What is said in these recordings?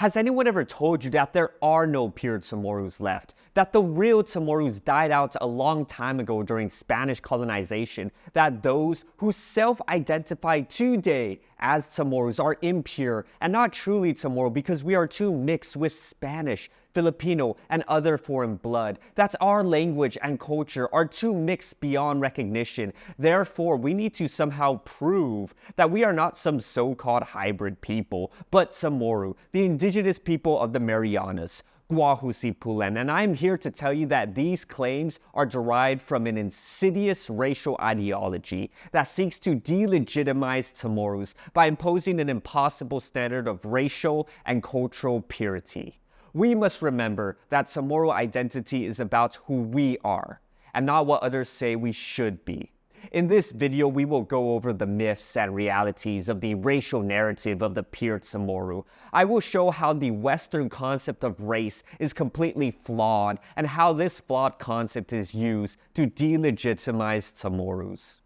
Has anyone ever told you that there are no pure Chamorus left? That the real Chamorus died out a long time ago during Spanish colonization? That those who self-identify today as Chamorus are impure and not truly Chamorro because we are too mixed with Spanish, Filipino, and other foreign blood? That our language and culture are too mixed beyond recognition. Therefore, we need to somehow prove that we are not some so-called hybrid people, but Chamorro, the indigenous people of the Marianas, Pulan, and I'm here to tell you that these claims are derived from an insidious racial ideology that seeks to delegitimize Chamorros by imposing an impossible standard of racial and cultural purity. We must remember that Chamorro identity is about who we are, and not what others say we should be. In this video, we will go over the myths and realities of the racial narrative of the pure Chamorro. I will show how the Western concept of race is completely flawed and how this flawed concept is used to delegitimize Chamorros.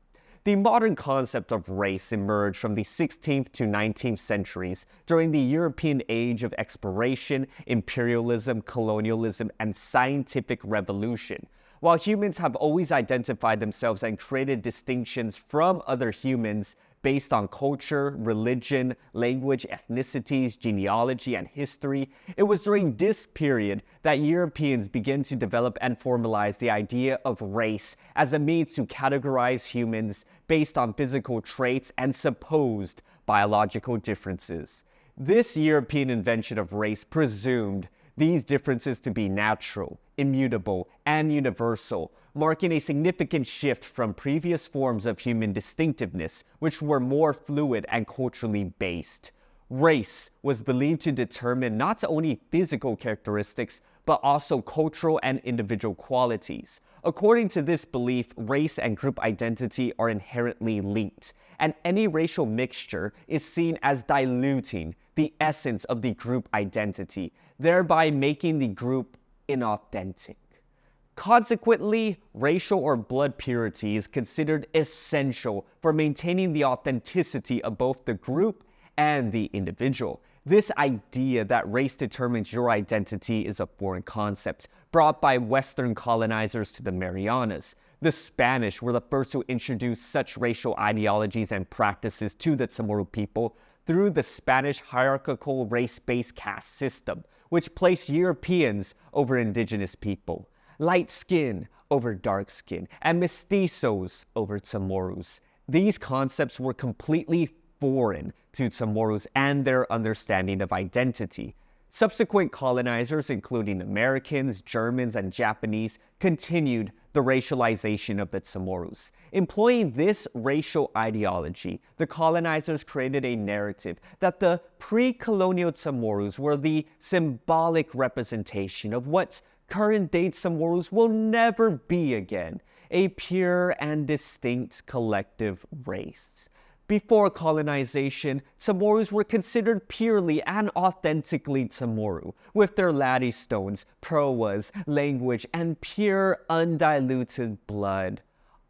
The modern concept of race emerged from the 16th to 19th centuries during the European age of exploration, imperialism, colonialism, and scientific revolution. While humans have always identified themselves and created distinctions from other humans based on culture, religion, language, ethnicities, genealogy, and history, it was during this period that Europeans began to develop and formalize the idea of race as a means to categorize humans based on physical traits and supposed biological differences. This European invention of race presumed these differences to be natural, immutable, and universal, marking a significant shift from previous forms of human distinctiveness, which were more fluid and culturally based. Race was believed to determine not only physical characteristics, but also cultural and individual qualities. According to this belief, race and group identity are inherently linked, and any racial mixture is seen as diluting the essence of the group identity, thereby making the group inauthentic. Consequently, racial or blood purity is considered essential for maintaining the authenticity of both the group and the individual. This idea that race determines your identity is a foreign concept brought by Western colonizers to the Marianas. The Spanish were the first to introduce such racial ideologies and practices to the Chamorro people through the Spanish hierarchical race-based caste system, which placed Europeans over indigenous people, light skin over dark skin, and mestizos over Chamorros. These concepts were completely foreign to Chamorros and their understanding of identity. Subsequent colonizers, including Americans, Germans, and Japanese, continued the racialization of the Chamorros. Employing this racial ideology, the colonizers created a narrative that the pre-colonial Chamorros were the symbolic representation of what current-day Chamorros will never be again, a pure and distinct collective race. Before colonization, Chamorros were considered purely and authentically Chamorro, with their laddie stones, proas, language, and pure, undiluted blood,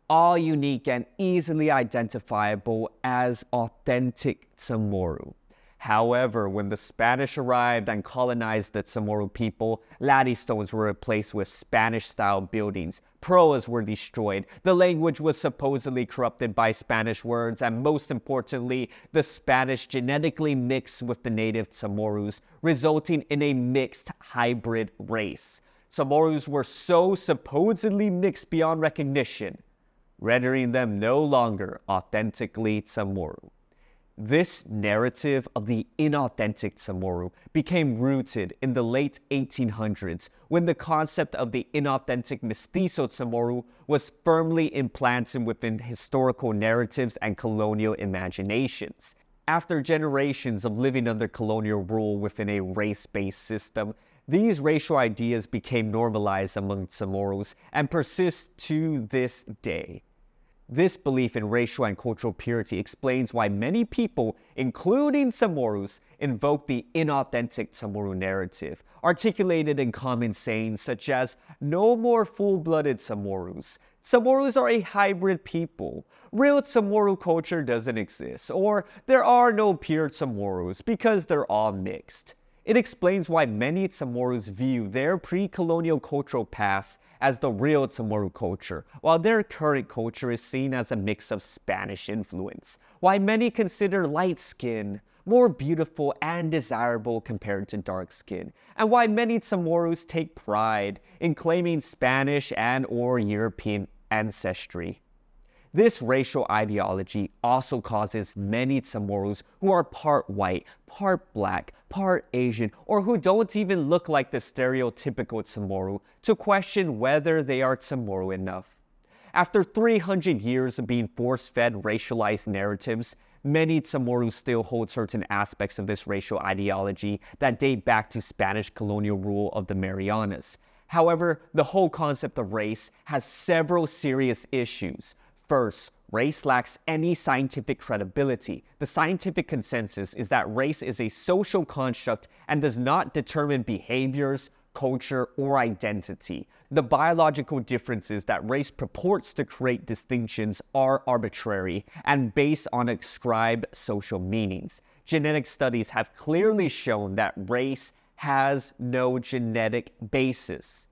all unique and easily identifiable as authentic Chamorro. However, when the Spanish arrived and colonized the Chamorro people, laddie stones were replaced with Spanish-style buildings, proas were destroyed, the language was supposedly corrupted by Spanish words, and most importantly, the Spanish genetically mixed with the native Chamorros, resulting in a mixed hybrid race. Chamorros were so supposedly mixed beyond recognition, rendering them no longer authentically Chamorro. This narrative of the inauthentic Chamorro became rooted in the late 1800s when the concept of the inauthentic mestizo Chamorro was firmly implanted within historical narratives and colonial imaginations. After generations of living under colonial rule within a race-based system, these racial ideas became normalized among Chamorros and persist to this day. This belief in racial and cultural purity explains why many people, including Chamorros, invoke the inauthentic Chamorro narrative, articulated in common sayings such as, "No more full-blooded Chamorros. Chamorros are a hybrid people. Real Chamorro culture doesn't exist," or "There are no pure Chamorros because they're all mixed." It explains why many Chamorus view their pre-colonial cultural past as the real Chamorro culture, while their current culture is seen as a mix of Spanish influence. Why many consider light skin more beautiful and desirable compared to dark skin, and why many Chamorros take pride in claiming Spanish and or European ancestry. This racial ideology also causes many Chamorros who are part white, part black, part Asian, or who don't even look like the stereotypical Chamorro to question whether they are Chamorro enough. After 300 years of being force-fed racialized narratives, many Chamorros still hold certain aspects of this racial ideology that date back to Spanish colonial rule of the Marianas. However, the whole concept of race has several serious issues. First, race lacks any scientific credibility. The scientific consensus is that race is a social construct and does not determine behaviors, culture, or identity. The biological differences that race purports to create distinctions are arbitrary and based on ascribed social meanings. Genetic studies have clearly shown that race has no genetic basis.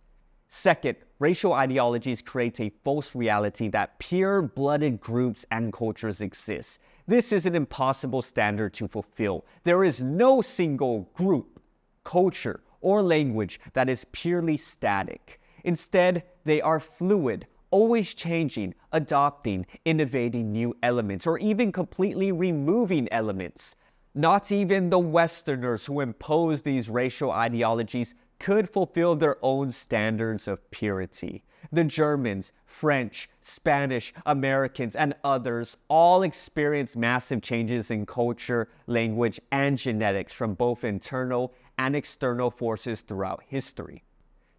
Second, racial ideologies create a false reality that pure-blooded groups and cultures exist. This is an impossible standard to fulfill. There is no single group, culture, or language that is purely static. Instead, they are fluid, always changing, adopting, innovating new elements, or even completely removing elements. Not even the Westerners who impose these racial ideologies could fulfill their own standards of purity. The Germans, French, Spanish, Americans, and others all experience massive changes in culture, language, and genetics from both internal and external forces throughout history.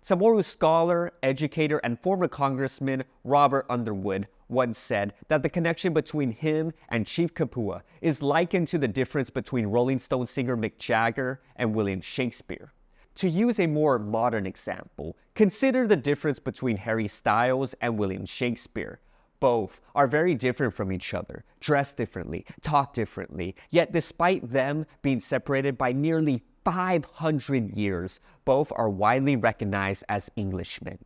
Chamorro scholar, educator, and former Congressman Robert Underwood once said that the connection between him and Chief Kapua is likened to the difference between Rolling Stone singer Mick Jagger and William Shakespeare. To use a more modern example, consider the difference between Harry Styles and William Shakespeare. Both are very different from each other, dress differently, talk differently, yet despite them being separated by nearly 500 years, both are widely recognized as Englishmen.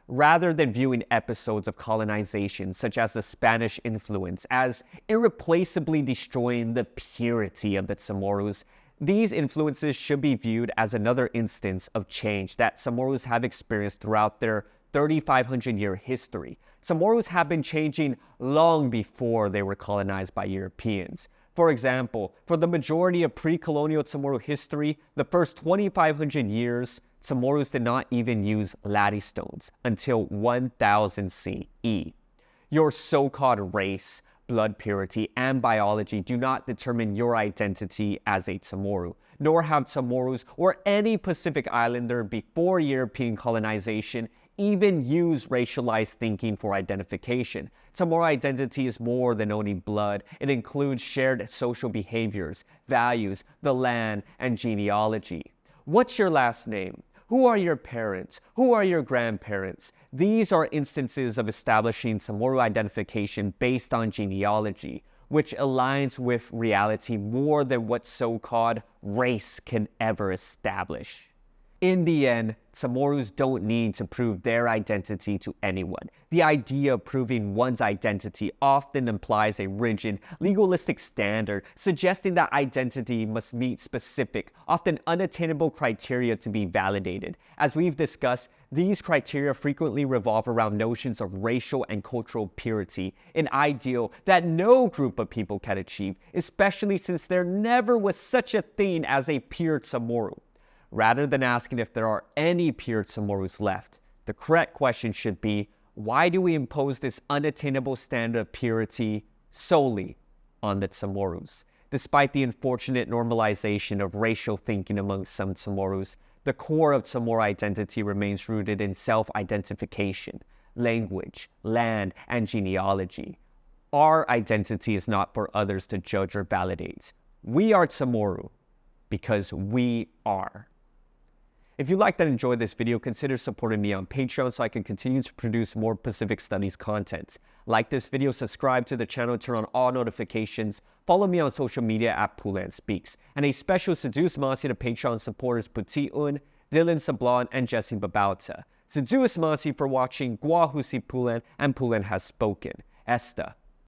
Rather than viewing episodes of colonization, such as the Spanish influence, as irreplaceably destroying the purity of the Chamorros, these influences should be viewed as another instance of change that Chamorros have experienced throughout their 3,500-year history. Chamorros have been changing long before they were colonized by Europeans. For example, for the majority of pre-colonial Chamorro history, the first 2,500 years, Chamorros did not even use latte stones until 1000 CE. Your so-called race, blood purity, and biology do not determine your identity as a Chamorro, nor have Chamorros or any Pacific Islander before European colonization even use racialized thinking for identification. Chamorro identity is more than only blood. It includes shared social behaviors, values, the land, and genealogy. What's your last name? Who are your parents? Who are your grandparents? These are instances of establishing Chamorro identification based on genealogy, which aligns with reality more than what so-called race can ever establish. In the end, Chamorros don't need to prove their identity to anyone. The idea of proving one's identity often implies a rigid, legalistic standard, suggesting that identity must meet specific, often unattainable criteria to be validated. As we've discussed, these criteria frequently revolve around notions of racial and cultural purity, an ideal that no group of people can achieve, especially since there never was such a thing as a pure Chamorro. Rather than asking if there are any pure Chamorros left, the correct question should be, why do we impose this unattainable standard of purity solely on the Chamorros? Despite the unfortunate normalization of racial thinking among some Chamorros, the core of Chamorro identity remains rooted in self-identification, language, land, and genealogy. Our identity is not for others to judge or validate. We are Chamorro because we are. If you liked and enjoyed this video, consider supporting me on Patreon so I can continue to produce more Pacific Studies content. Like this video, subscribe to the channel, turn on all notifications, follow me on social media at PulanSpeaks. And a special Seduce Masi to Patreon supporters Puti'on, Dylan Sablan, and Jesse Babauta. Seduce Masi for watching, Gua Husi Pulan, and Pulan has spoken. Esta.